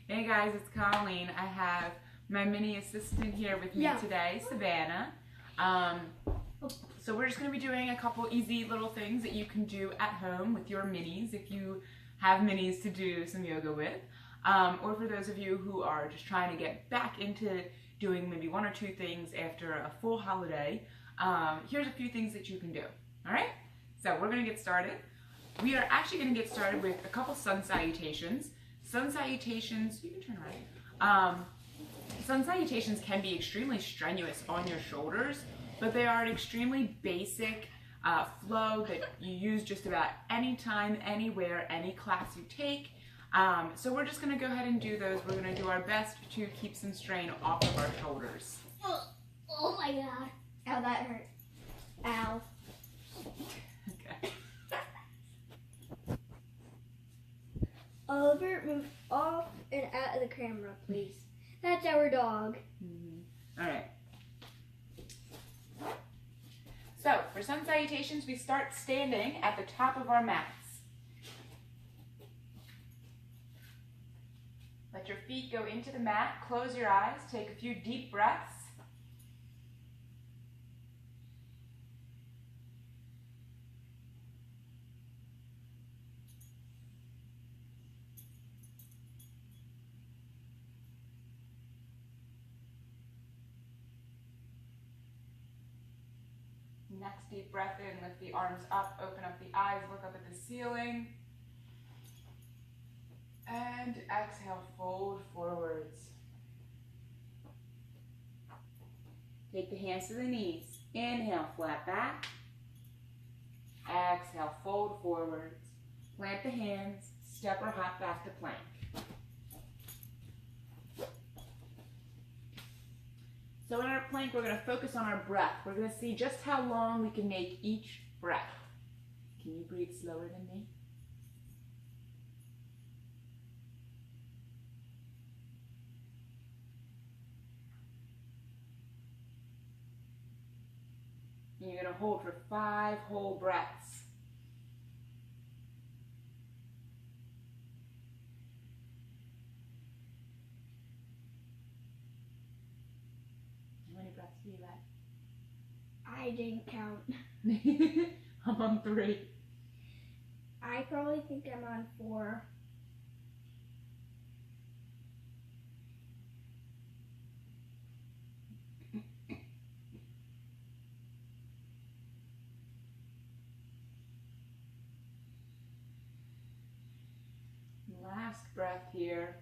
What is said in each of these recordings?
Hey guys, it's Colleen. I have my mini assistant here with me today, Savannah. So we're just going to be doing a couple easy little things that you can do at home with your minis if you have minis to do some yoga with. Or for those of you who are just trying to get back into doing maybe one or two things after a full holiday, here's a few things that you can do. Alright? So we're going to get started. We are actually going to get started with a couple sun salutations. Sun salutations, you can turn around. Sun salutations can be extremely strenuous on your shoulders, but they are an extremely basic flow that you use just about any time, anywhere, any class you take. So we're just going to go ahead and do those. We're going to do our best to keep some strain off of our shoulders. Oh my god. Ow, that hurt. Ow. Okay. Oliver, move off and out of the camera, please. That's our dog. All right. So, for sun salutations, we start standing at the top of our mats. Let your feet go into the mat, close your eyes, take a few deep breaths. Next deep breath in, lift the arms up, open up the eyes, look up at the ceiling. And exhale, fold forwards. Take the hands to the knees. Inhale, flat back. Exhale, fold forwards. Plant the hands, step or hop back to plank. So in our plank, we're going to focus on our breath. We're going to see just how long we can make each breath. Can you breathe slower than me? And you're going to hold for 5 whole breaths. How many breaths do you have? I didn't count. I'm on 3. I probably think I'm on 4. Last breath here.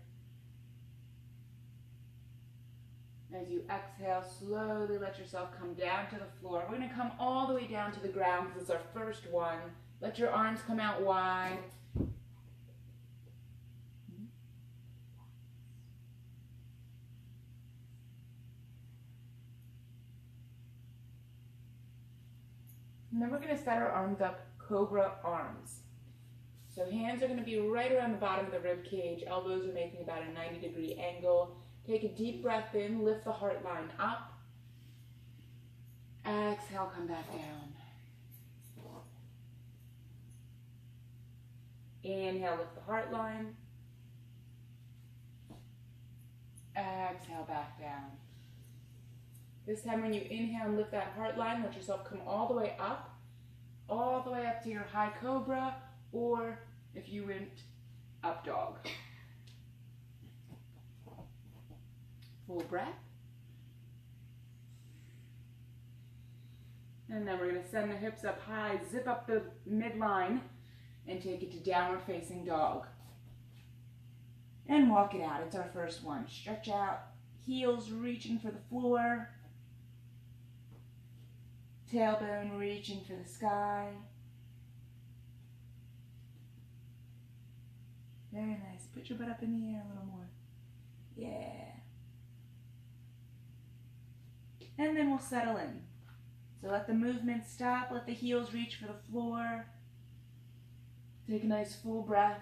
As you exhale, slowly let yourself come down to the floor. We're going to come all the way down to the ground because it's our first one. Let your arms come out wide. And then we're going to set our arms up, cobra arms. So hands are going to be right around the bottom of the rib cage. Elbows are making about a 90-degree angle. Take a deep breath in, lift the heart line up. Exhale, come back down. Inhale, lift the heart line. Exhale, back down. This time when you inhale and lift that heart line, let yourself come all the way up to your high cobra, or if you went up dog. Full breath. And then we're going to send the hips up high, zip up the midline, and take it to downward facing dog. And walk it out. It's our first one. Stretch out, heels reaching for the floor, tailbone reaching for the sky. Very nice. Put your butt up in the air a little more. Yeah. And then we'll settle in. So let the movement stop. Let the heels reach for the floor. Take a nice full breath.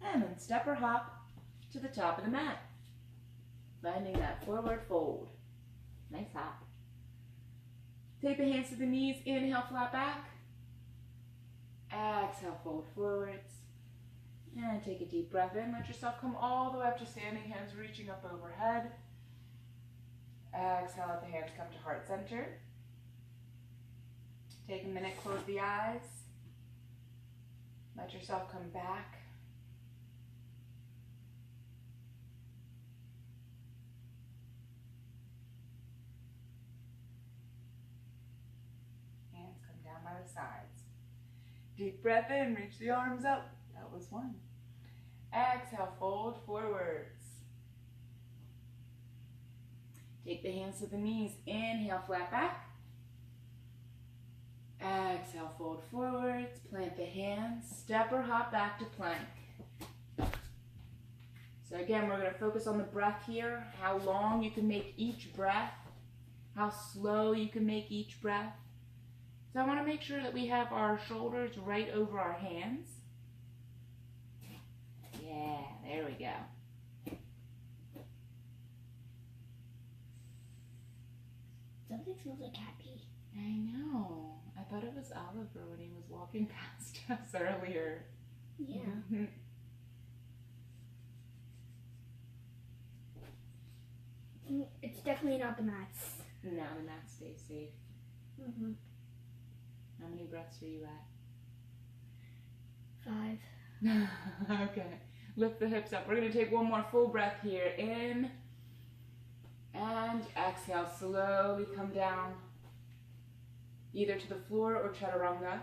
And then step or hop to the top of the mat. Finding that forward fold. Nice hop. Take the hands to the knees. Inhale, flat back. Exhale, fold forwards. take a deep breath in. Let yourself come all the way up to standing, hands reaching up overhead. Exhale, let the hands come to heart center. Take a minute, close the eyes. Let yourself come back. Hands come down by the sides. Deep breath in, reach the arms up. That was one. Exhale, fold forwards. Take the hands to the knees. Inhale, flat back. Exhale, fold forwards. Plant the hands. Step or hop back to plank. So again, we're going to focus on the breath here. How long you can make each breath. How slow you can make each breath. So I want to make sure that we have our shoulders right over our hands. Yeah, there we go. Something smells like cat pee. I know. I thought it was Oliver when he was walking past us earlier. Yeah. It's definitely not the mats. No, the mat stays safe. Mm-hmm. How many breaths are you at? 5. Okay. Lift the hips up. We're going to take one more full breath here. In. And exhale. Slowly come down. Either to the floor or chaturanga.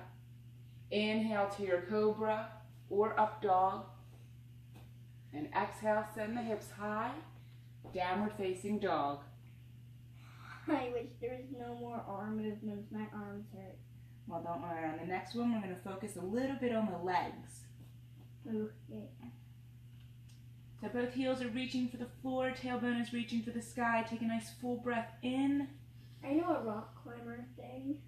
Inhale to your cobra or up dog. And exhale, send the hips high. Downward facing dog. I wish there was no more arm movements. My arms hurt. Well, don't worry. On the next one, we're going to focus a little bit on the legs. Okay. So both heels are reaching for the floor. Tailbone is reaching for the sky. Take a nice full breath in. I know a rock climber thing.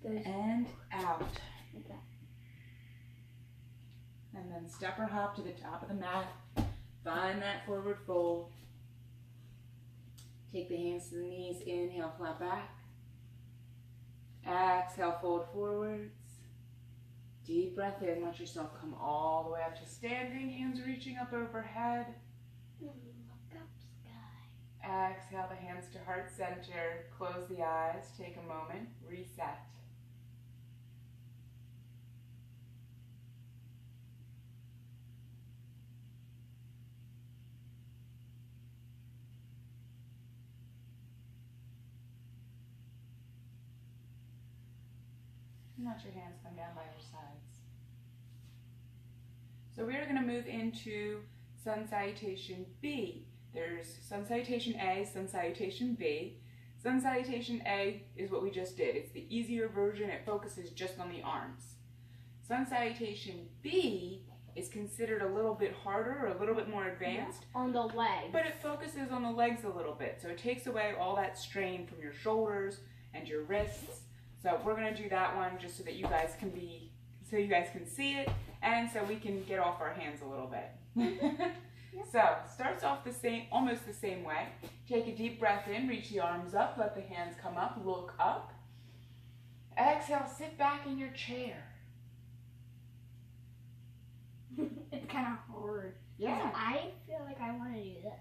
Goes And out. like that. And then step or hop to the top of the mat. Find that forward fold. Take the hands to the knees. Inhale, flat back. Exhale, fold forwards. Deep breath in. Let yourself come all the way up to standing. Hands reaching up overhead. Look up, sky. Exhale the hands to heart center. Close the eyes. Take a moment. Reset. And let your hands come down by your sides. So we are going to move into Sun Salutation B. There's Sun Salutation A, Sun Salutation B. Sun Salutation A is what we just did. It's the easier version. It focuses just on the arms. Sun Salutation B is considered a little bit harder, or a little bit more advanced. On the legs. But it focuses on the legs a little bit. So it takes away all that strain from your shoulders and your wrists. So we're going to do that one just so that you guys can see it, and so we can get off our hands a little bit. So starts off almost the same way. Take a deep breath in, reach the arms up, let the hands come up, look up. Exhale, sit back in your chair. It's kind of hard. Yeah. I feel like I want to do this.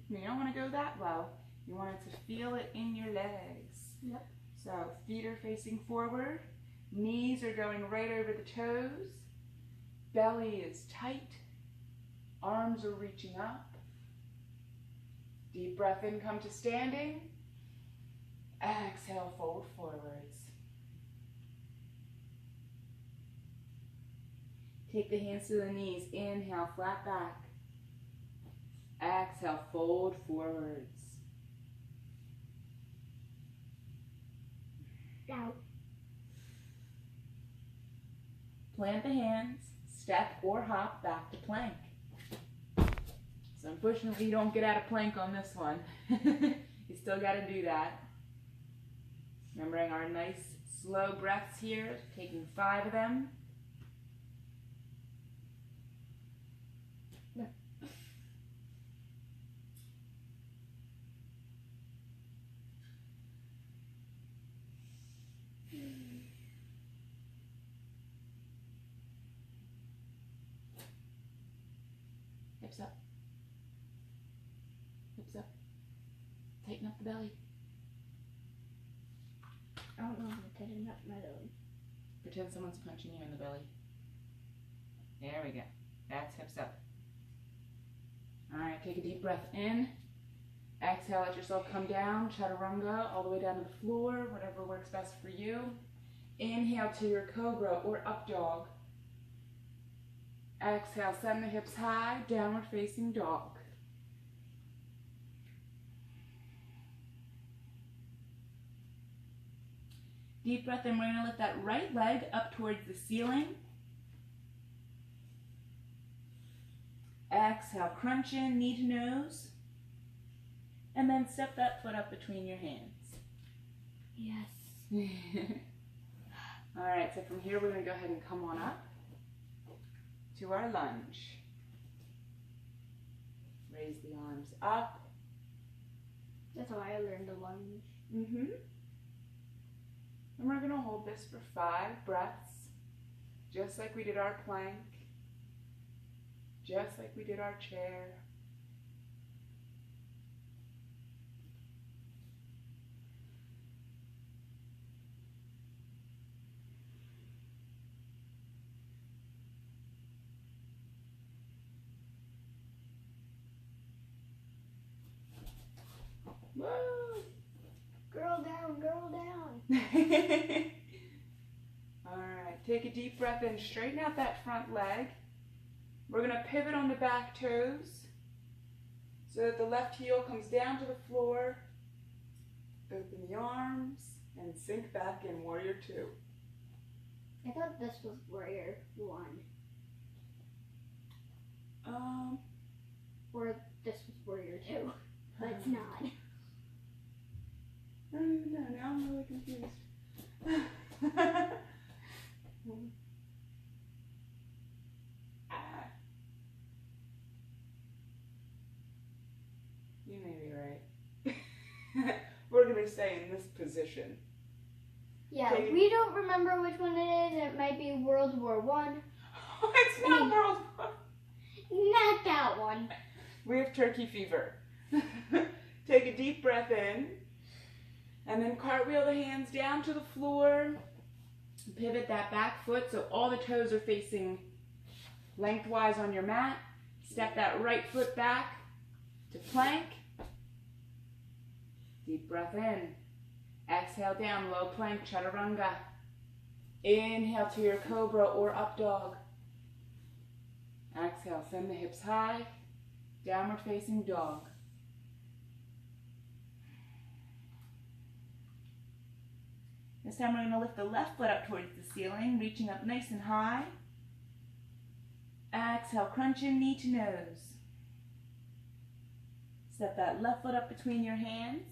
You don't want to go that low. You want it to feel it in your legs. Yep. So feet are facing forward, knees are going right over the toes, belly is tight, arms are reaching up. Deep breath in, come to standing. Exhale, fold forwards. Take the hands to the knees, inhale, flat back. Exhale, fold forwards. Out. Plant the hands, step or hop back to plank. So unfortunately you don't get out of plank on this one. You still got to do that. Remembering our nice slow breaths here, taking 5 of them. hips up. Hips up. Tighten up the belly. I don't know how to tighten up my belly. Pretend someone's punching you in the belly. There we go. That's hips up. Alright, take a deep breath in. Exhale, let yourself come down, chaturanga, all the way down to the floor, whatever works best for you. Inhale to your cobra or up dog. Exhale, send the hips high, downward facing dog. Deep breath in, we're going to lift that right leg up towards the ceiling. Exhale, crunch in, knee to nose. And then step that foot up between your hands. Yes. All right, so from here we're going to go ahead and come on up to our lunge. Raise the arms up. That's how I learned to lunge. Mm-hmm. And we're going to hold this for 5 breaths, just like we did our plank, just like we did our chair. Whoa! Girl down, girl down. Alright, take a deep breath in, straighten out that front leg. We're going to pivot on the back toes so that the left heel comes down to the floor. Open the arms and sink back in Warrior 2. I thought this was Warrior 1. Or this was Warrior 2. But it's not. I don't even know. Now I'm really confused. You may be right. We're going to stay in this position. Yeah, we don't remember which one it is. It might be World War One. It's not World War. Not that one. We have turkey fever. Take a deep breath in. And then cartwheel the hands down to the floor. Pivot that back foot so all the toes are facing lengthwise on your mat. Step that right foot back to plank. Deep breath in. Exhale down, low plank, chaturanga. Inhale to your cobra or up dog. Exhale, send the hips high, downward facing dog. This time we're going to lift the left foot up towards the ceiling, reaching up nice and high. Exhale, crunch in, knee to nose. Step that left foot up between your hands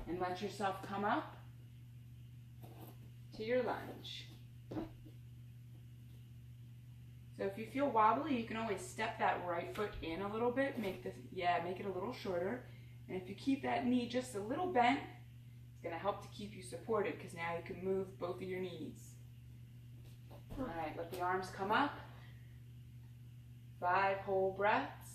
and let yourself come up to your lunge. So if you feel wobbly, you can always step that right foot in a little bit, make it a little shorter. And if you keep that knee just a little bent, it's going to help to keep you supported because now you can move both of your knees. All right, let the arms come up. 5 whole breaths.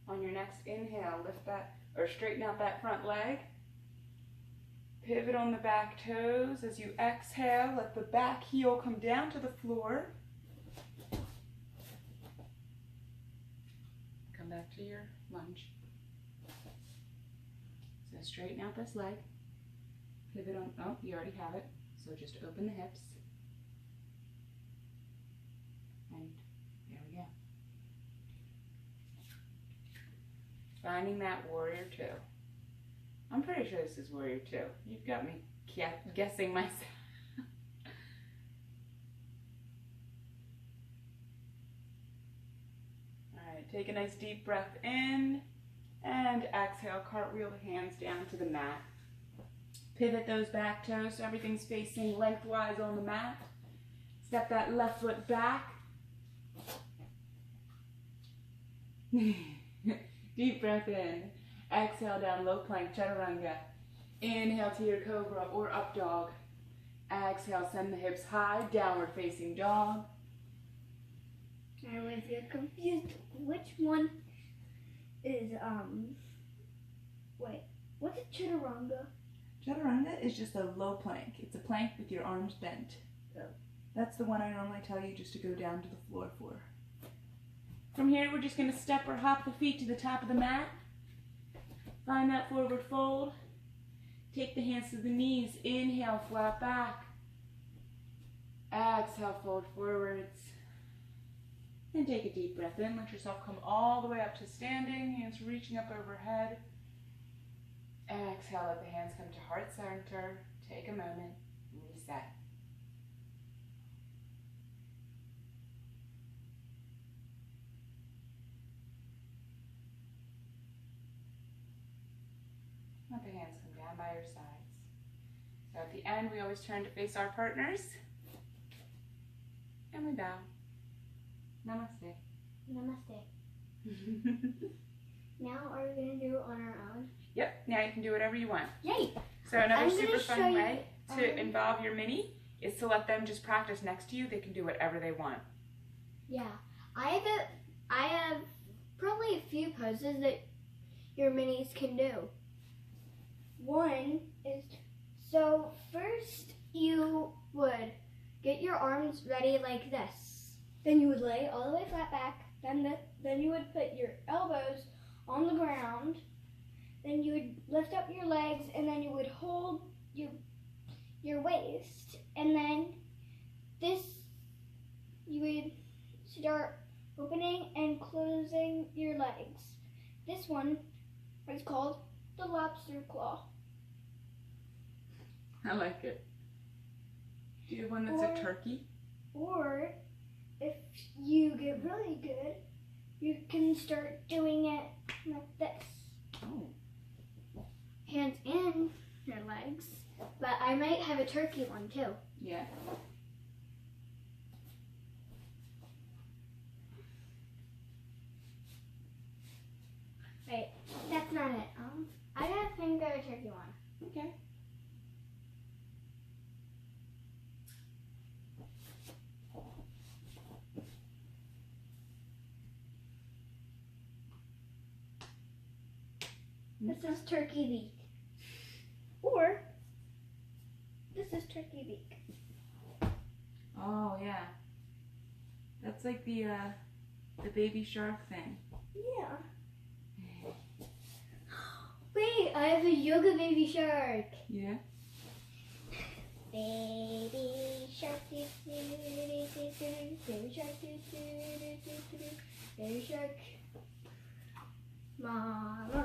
On your next inhale, lift that or straighten out that front leg. Pivot on the back toes. As you exhale, let the back heel come down to the floor. Come back to your lunge. So straighten out this leg. Pivot on, oh, you already have it. So just open the hips. And there we go. Finding that Warrior 2. I'm pretty sure this is warrior 2. You've got me guessing myself. Alright, take a nice deep breath in and exhale, cartwheel the hands down to the mat. Pivot those back toes so everything's facing lengthwise on the mat. Step that left foot back. Deep breath in. Exhale down, low plank, chaturanga. Inhale to your cobra or up dog. Exhale, send the hips high, downward facing dog. I always get confused. Which one is, wait, what's a chaturanga? Chaturanga is just a low plank. It's a plank with your arms bent. Oh. That's the one I normally tell you just to go down to the floor for. From here, we're just going to step or hop the feet to the top of the mat. Find that forward fold. Take the hands to the knees. Inhale, flat back. Exhale, fold forwards. And take a deep breath in. Let yourself come all the way up to standing. Hands reaching up overhead. Exhale, let the hands come to heart center. Take a moment. Reset. Let the hands come down by your sides. So at the end, we always turn to face our partners. And we bow. Namaste. Namaste. Now are we going to do it on our own? Yep, now you can do whatever you want. Yay! So another I'm super gonna fun show you, way to involve your mini is to let them just practice next to you. They can do whatever they want. Yeah. I have probably a few poses that your minis can do. One is, so first you would get your arms ready like this. Then you would lay all the way flat back. Then you would put your elbows on the ground. Then you would lift up your legs, and then you would hold your waist. And then this, you would start opening and closing your legs. This one is called the lobster claw. I like it. Do you have one that's a turkey? Or if you get really good, you can start doing it like this. Oh. Hands in your legs. But I might have a turkey one too. Yeah. Wait, that's not it. I gotta think of a turkey one. Okay. This is turkey beak. Or this is turkey beak. Oh yeah. That's like the baby shark thing. Yeah. Wait, I have a yoga baby shark. Yeah. Baby shark, doo doo doo doo doo. Baby shark, doo doo doo doo doo. Baby shark. Mama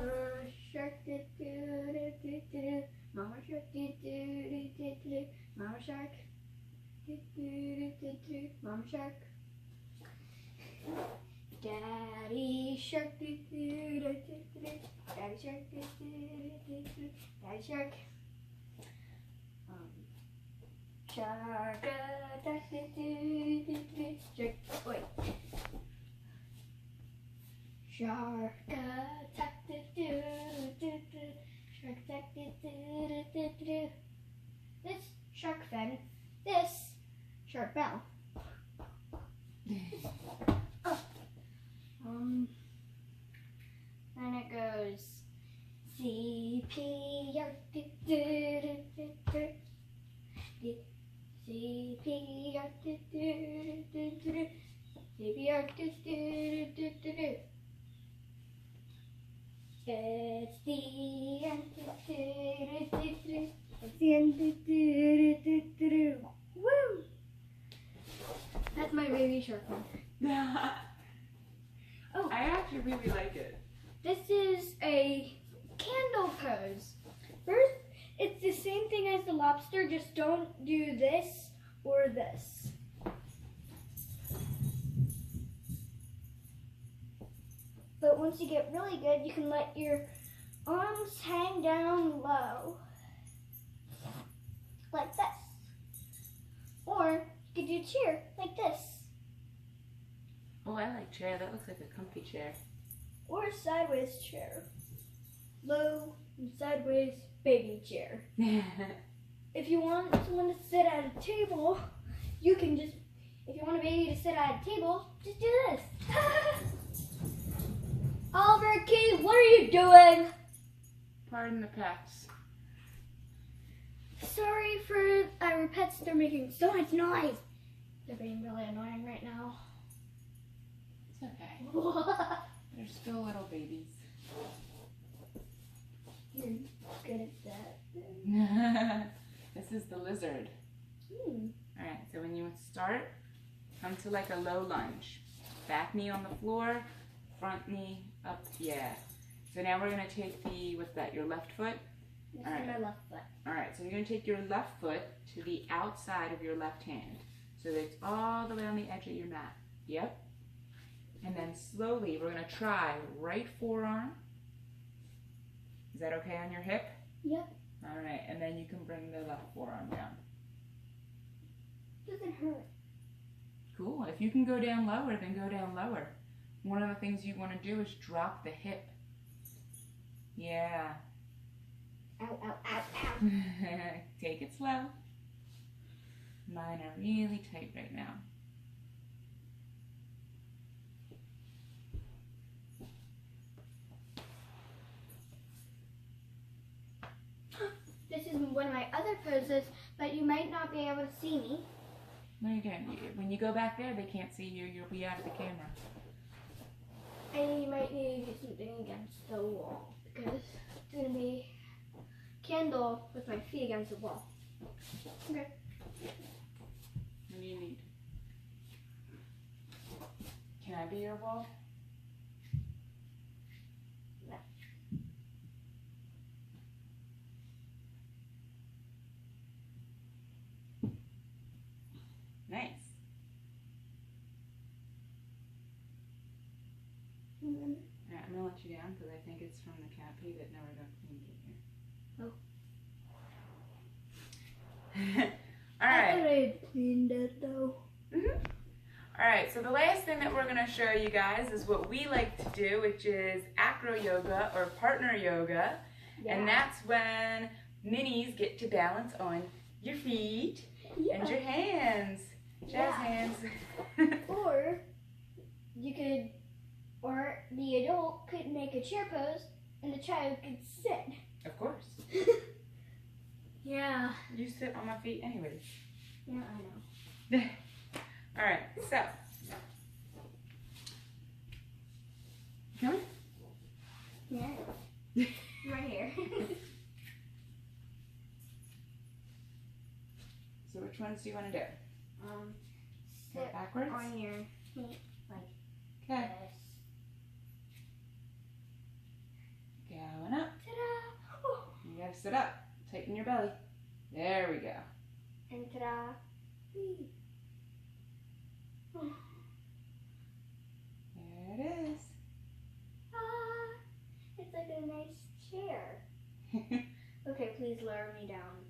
shark, doo doo doo doo doo. Mama shark, doo doo doo doo doo. Mama shark, doo doo doo doo doo. Mama shark. Daddy shark, doo doo doo doo doo. Daddy shark, doo doo doo doo doo. Daddy shark. Shark attack, doo doo doo doo. Shark, wait. Shark attack, doo doo doo doo. Shark attack, doo doo doo doo doo. This shark fin. This shark bell. Then it goes CPR, doo doo doo doo doo. CPR, doo doo doo doo doo. CPR, doo doo doo doo doo. It's the end, doo doo doo doo. It's the end, doo doo doo doo doo. Woo! That's my baby shark one. Oh, I actually really like it. this is a candle pose. same thing as the lobster, just don't do this or this. But once you get really good, you can let your arms hang down low, like this. Or you could do chair, like this. Oh, I like chair. That looks like a comfy chair. Or sideways chair. Low and sideways baby chair. If you want someone to sit at a table, you can just, if you want a baby to sit at a table, just do this. Oliver, Key, what are you doing? Pardon the pets. Sorry for our pets, they're making so much noise. They're being really annoying right now. It's okay. They're still little babies. You're good at that. This is the lizard. Hmm. Alright, so when you start, come to like a low lunge. Back knee on the floor, front knee up, yeah. So now we're going to take the, what's that, your left foot? This All right. is my left foot. Alright, so you're going to take your left foot to the outside of your left hand. So that it's all the way on the edge of your mat. Yep. And then slowly, we're going to try right forearm. Is that okay on your hip? Yep. Alright, and then you can bring the left forearm down. Doesn't hurt. Cool. If you can go down lower, then go down lower. One of the things you want to do is drop the hip. Yeah. Ow, ow, ow, ow. Take it slow. Mine are really tight right now. This is one of my other poses, but you might not be able to see me. No, you can't. When you go back there, they can't see you. You'll be out of the camera. And you might need to do something against the wall, because it's going to be candle with my feet against the wall. Okay. What do you need? Can I be your wall? No. Nice. Mm-hmm. Alright, I'm going to let you down because I think it's from the canopy that never got cleaned in here. I Alright. thought I had cleaned it though. Alright, so the last thing that we're going to show you guys is what we like to do, which is acro yoga or partner yoga. Yeah. And that's when minis get to balance on your feet and your hands. Jazz hands. Or you could, or the adult could make a chair pose and the child could sit. Of course. Yeah. You sit on my feet anyways. Yeah, I know. Alright, so. Come on. Yeah. Right here. So which ones do you want to do? Sit Backwards? on your feet like Okay. this. Going up. Ta-da! Oh. You gotta sit up. Tighten your belly. There we go. And ta-da! Whee. Oh. There it is. Ah, it's like a nice chair. Okay, please lower me down.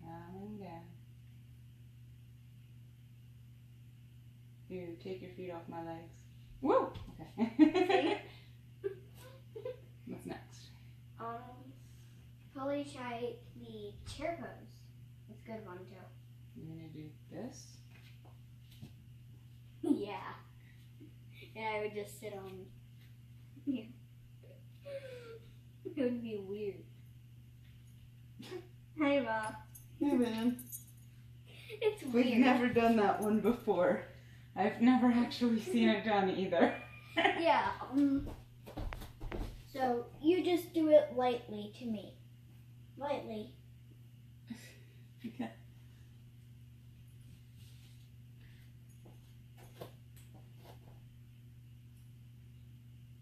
Coming down. You take your feet off my legs. Woo! Okay. What's next? Probably try the chair pose. It's a good one too. You're gonna do this. Yeah. And I would just sit on here. It would be weird. Hi, Ma. Hey, man. It's We've weird. never done that one before. I've never actually seen it done either. Yeah. So you just do it lightly to me. Lightly. Okay.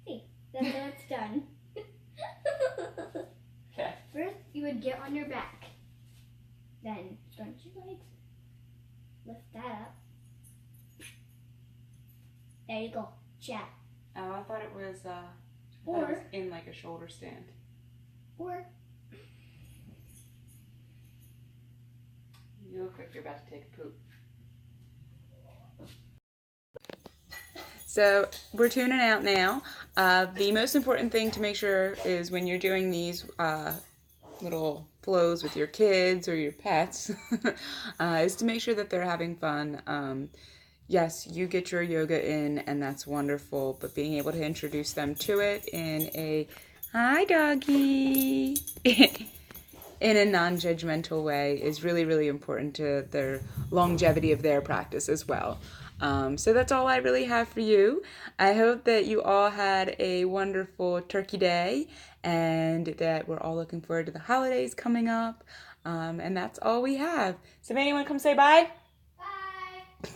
See, that's done. Okay. First, you would get on your back. Then scrunch your legs. Lift that up. There you go. Chat. Oh, I thought it was, Or in like a shoulder stand. Or You look like you're about to take a poop. So we're tuning out now. The most important thing to make sure is when you're doing these little flows with your kids or your pets is to make sure that they're having fun. Yes, you get your yoga in and that's wonderful, but being able to introduce them to it in a, hi doggy, in a non-judgmental way is really, really important to their longevity of their practice as well. So that's all I really have for you. I hope that you all had a wonderful Turkey Day and that we're all looking forward to the holidays coming up. And that's all we have. So if anyone come say bye? bye.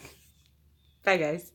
Bye, guys.